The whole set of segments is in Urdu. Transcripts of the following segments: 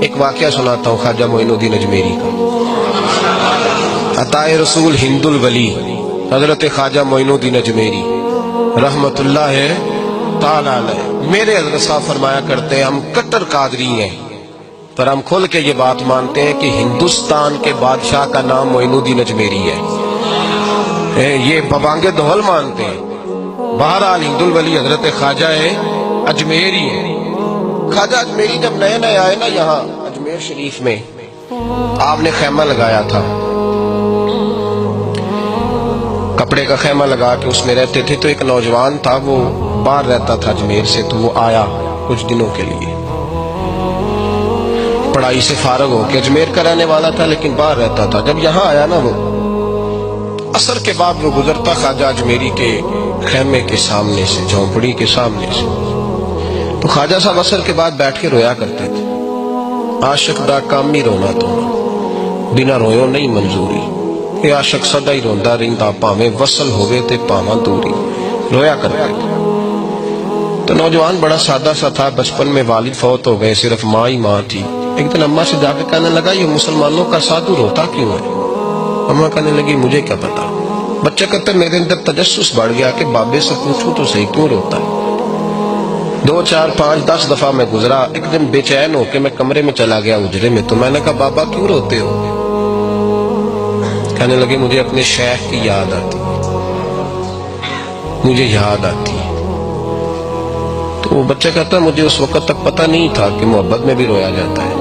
ایک واقعہ سناتا ہوں خواجہ معین الدین اجمیری کا۔ عطائے رسول ہند الولی حضرت خواجہ معین الدین اجمیری رحمت اللہ تعالی علیہ، میرے حضرت صاحب فرمایا کرتے ہیں ہم کٹر قادری ہیں، پر ہم کھل کے یہ بات مانتے ہیں کہ ہندوستان کے بادشاہ کا نام معین الدین اجمیری ہے، یہ ببانگ دہل مانتے ہیں۔ بہرحال ہند الولی حضرت خواجہ اجمیری ہے۔ خواجہ اجمیری جب نئے نئے آئے نا یہاں اجمیر شریف میں، آپ نے خیمہ لگایا تھا، کپڑے کا خیمہ لگا کے اس میں رہتے تھے۔ تو ایک نوجوان تھا، وہ باہر رہتا تھا اجمیر سے، تو وہ آیا کچھ دنوں کے لیے، پڑھائی سے فارغ ہو کے، اجمیر کا رہنے والا تھا لیکن باہر رہتا تھا۔ جب یہاں آیا نا، وہ عصر کے بعد وہ گزرتا خواجہ اجمیری کے خیمے کے سامنے سے، جھونپڑی کے سامنے سے، تو خواجہ صاحب عصر کے بعد بیٹھ کے رویا کرتے تھے۔ عاشق دا کام ہی رونا تو بنا رویوں نہیں منظوری، کہ عاشق سدا ہی روندا رہندا پاویں وصل ہوئے تے پاواں دوری، رویا کرتے تھے۔ تو نوجوان بڑا سادہ سا تھا، بچپن میں والد فوت ہو گئے، صرف ماں ہی ماں تھی۔ ایک دن اماں سے جا کے کہنے لگا یہ مسلمانوں کا سادھو روتا کیوں ہے؟ اماں کہنے لگی مجھے کیا پتا۔ بچہ کہتا میرے اندر تجسس بڑھ گیا کہ بابے سے پوچھوں تو صحیح کیوں روتا ہے۔ 2 4 5 10 دفعہ میں گزرا، ایک دن بے چین ہو کے میں کمرے میں چلا گیا اجرے میں، تو میں نے کہا بابا کیوں روتے ہو؟ کہنے لگے مجھے اپنے شیخ کی یاد آتی، مجھے یاد آتی۔ تو وہ بچہ کہتا مجھے اس وقت تک پتہ نہیں تھا کہ محبت میں بھی رویا جاتا ہے،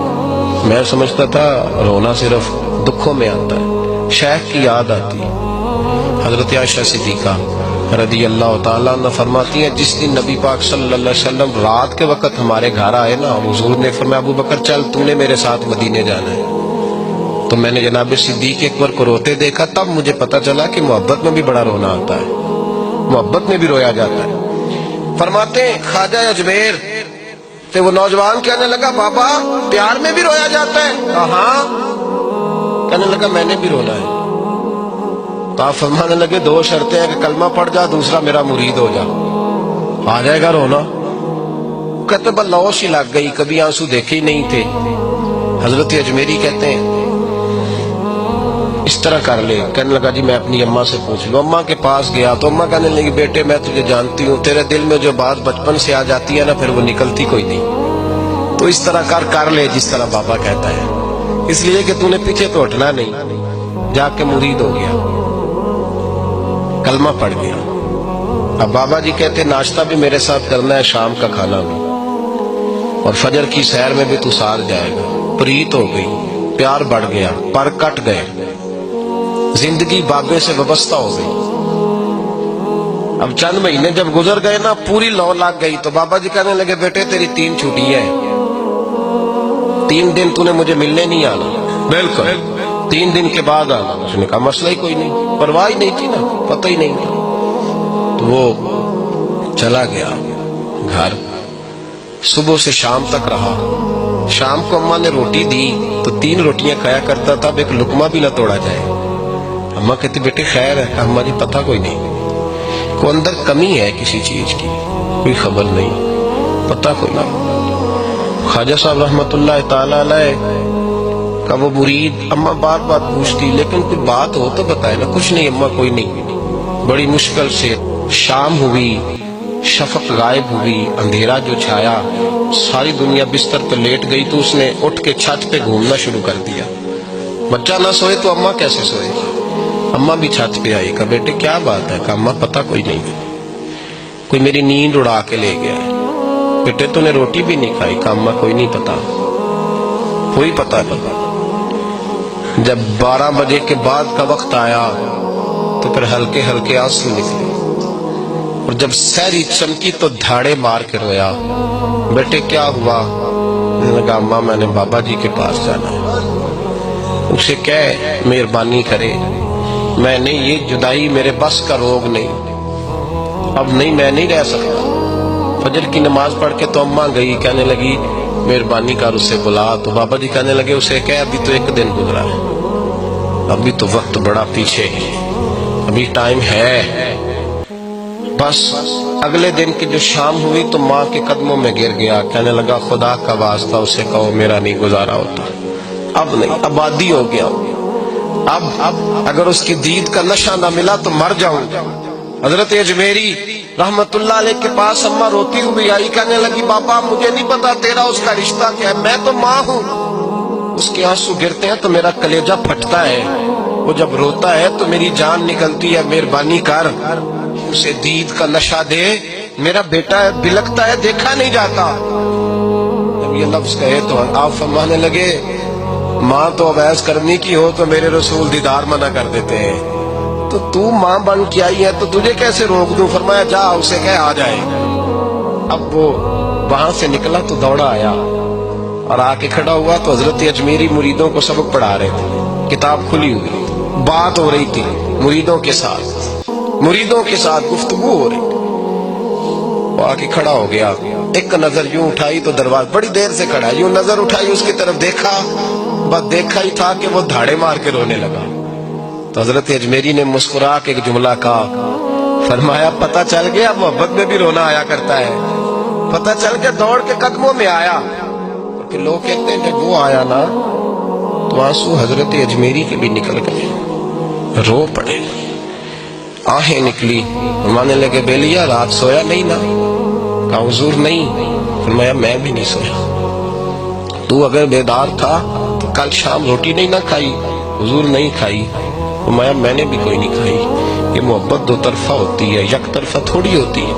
میں سمجھتا تھا رونا صرف دکھوں میں آتا ہے، شیخ کی یاد آتی۔ حضرت عائشہ صدیقہ رضی اللہ تعالیٰ عنہ فرماتی ہیں جس دن نبی پاک صلی اللہ علیہ وسلم رات کے وقت ہمارے گھر آئے نا، حضور نے فرمایا ابو بکر چل تو نے میرے ساتھ مدینے جانا ہے۔ تو میں نے جناب صدیق اکبر کو روتے دیکھا، تب مجھے پتا چلا کہ محبت میں بھی بڑا رونا آتا ہے، محبت میں بھی رویا جاتا ہے۔ فرماتے ہیں خواجہ اجمیر تے وہ نوجوان کہنے لگا بابا پیار میں بھی رویا جاتا ہے؟ ہاں۔ کہنے لگا میں نے بھی رونا ہے۔ تو آپ فرمانے لگے 2 شرطیں ہیں کہ کلمہ پڑھ جا، دوسرا میرا مرید ہو جا، آ جائے گا رونا۔ کہتے بس لوش ہی لگ گئی، کبھی آنسو دیکھے ہی نہیں تھے۔ حضرت اجمیری کہتے ہیں اس طرح کر لے۔ کہنے لگا جی میں اپنی اماں سے پوچھ لوں۔ اماں کے پاس گیا تو اماں کہنے لگی بیٹے میں تجھے جانتی ہوں، تیرے دل میں جو بات بچپن سے آ جاتی ہے نا پھر وہ نکلتی کوئی نہیں، تو اس طرح کر لے جس طرح بابا کہتا ہے، اس لیے کہ تو نے پیچھے تو ہٹنا نہیں۔ جا کے مرید ہو گیا، کلمہ پڑھ گیا۔ اب بابا جی کہتے ناشتہ بھی میرے ساتھ کرنا ہے، شام کا کھانا بھی، اور فجر کی سیر میں بھی تو ساتھ جائے گا۔ پریت ہو گئی، پیار بڑھ گیا، پر کٹ گئے، زندگی بابے سے وابستہ ہو گئی۔ اب چند مہینے جب گزر گئے نا، پوری لو لگ گئی، تو بابا جی کہنے لگے بیٹے تیری 3 چھٹی ہے، 3 دن تو نے مجھے ملنے نہیں آنا۔ بالکل 3 دن کے بعد آنا۔ اس نے کہا مسئلہ ہی کوئی نہیں، پرواہ ہی نہیں تھی نا، پتہ ہی نہیں تھا۔ تو وہ چلا گیا گھر، صبح سے شام تک رہا۔ شام کو اماں نے روٹی دی تو 3 روٹیاں کھایا کرتا تھا، اب ایک لقمہ بھی نہ توڑا جائے۔ اماں کہتی بیٹے خیر ہے؟ اماں جی پتہ کوئی نہیں، کوئی اندر کمی ہے کسی چیز کی، کوئی خبر نہیں، پتہ کوئی نہیں۔ خواجہ صاحب رحمت اللہ تعالی علیہ کا وہ مرید اماں بار بار پوچھتی لیکن کوئی بات ہو تو بتائے نا۔ کچھ نہیں اماں کوئی نہیں۔ بڑی مشکل سے شام ہوئی، شفق غائب ہوئی، اندھیرا جو چھایا، ساری دنیا بستر پہ لیٹ گئی، تو اس نے اٹھ کے چھت پہ گھومنا شروع کر دیا۔ بچہ نہ سوئے تو اماں کیسے سوئے؟ اماں بھی چھت پہ آئی، کہا بیٹے کیا بات ہے؟ کہا اماں پتہ کوئی نہیں، کوئی میری نیند اڑا کے لے گیا ہے۔ بیٹے تو نے روٹی بھی نہیں کھائی؟ کہا اماں کوئی نہیں پتا، کوئی پتہ نہیں۔ جب 12 بجے کے بعد کا وقت آیا تو پھر ہلکے ہلکے آنسو نکلے، اور جب سحری چمکی تو دھاڑے مار کے رویا۔ بیٹے کیا ہوا؟ میں نے کہا اماں میں نے بابا جی کے پاس جانا ہے، اسے کہے مہربانی کرے، میں نہیں، یہ جدائی میرے بس کا روگ نہیں، اب نہیں، میں نہیں رہ سکتا۔ فجر کی نماز پڑھ کے تو اماں گئی، کہنے لگی مہربانی کر اسے بلا۔ تو بابا جی کہنے لگے اسے کہے ابھی تو 1 دن گزرا ہے، ابھی تو وقت بڑا پیچھے ہے، ابھی ٹائم ہے۔ بس اگلے دن کی جو شام ہوئی تو ماں کے قدموں میں گر گیا، کہنے لگا خدا کا واسطہ اسے کہو میرا نہیں گزارا ہوتا، اب نہیں، آبادی ہو گیا، اب اگر اس کی دید کا نشہ نہ ملا تو مر جاؤں۔ حضرت اجمیری رحمت اللہ علیہ کے پاس اماں روتی ہوئی آئی، کہنے لگی بابا مجھے نہیں پتا تیرا اس کا رشتہ کیا ہے، میں تو ماں ہوں۔ اس کے آنسو گرتے ہیں تو میرا کلیجہ پھٹتا ہے، وہ جب روتا ہے تو میری جان نکلتی ہے، مہربانی کر اسے دید کا نشہ دے، میرا بیٹا ہے بلکتا ہے دیکھا نہیں جاتا۔ جب یہ لفظ کہے تو آپ فرمانے لگے ماں تو اب ایس کرنی کی ہو تو میرے رسول دیدار منع کر دیتے ہیں، تو ماں بن کے آئی ہے تو تجھے کیسے روک دوں؟ فرمایا جا اسے کہہ آ جائے۔ اب وہ وہاں سے نکلا تو دوڑا آیا اور آ کے کھڑا ہوا تو حضرت اجمیری مریدوں کو سبق پڑھا رہے تھے، کتاب کھلی ہوئی، بات ہو رہی تھی مریدوں کے ساتھ گفتگو ہو رہی۔ وہ آ کے کھڑا ہو گیا، ایک نظر یوں اٹھائی تو دروازہ، بڑی دیر سے کھڑا، یوں نظر اٹھائی اس کی طرف دیکھا، بس دیکھا ہی تھا کہ وہ دھاڑے مار کے رونے لگا۔ تو حضرت اجمیری نے مسکرا کے ایک جملہ کہا، فرمایا پتہ چل گیا محبت میں بھی رونا آیا کرتا ہے، پتہ چل کے دوڑ کے قدموں میں آیا۔ کہ لوگ کہتے ہیں جب وہ آیا نا تو آنسو حضرت اجمیری کے بھی نکل گئے، رو پڑے، آہیں نکلی، فرمانے لگے بیلیا رات سویا نہیں نا؟ کہا حضور نہیں۔ فرمایا میں بھی نہیں سویا، تو اگر بیدار تھا تو کل شام روٹی نہیں نہ کھائی؟ حضور نہیں کھائی۔ فرمایا میں نے بھی کوئی نہیں کھائی، یہ محبت دو طرفہ ہوتی ہے، یک طرفہ تھوڑی ہوتی ہے،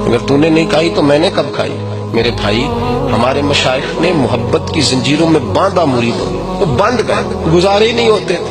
اگر تو نے نہیں کھائی تو میں نے کب کھائی؟ میرے بھائی ہمارے مشائخ نے محبت کی زنجیروں میں باندھا مریدوں، وہ بند گئے، گزارے ہی نہیں ہوتے تھے۔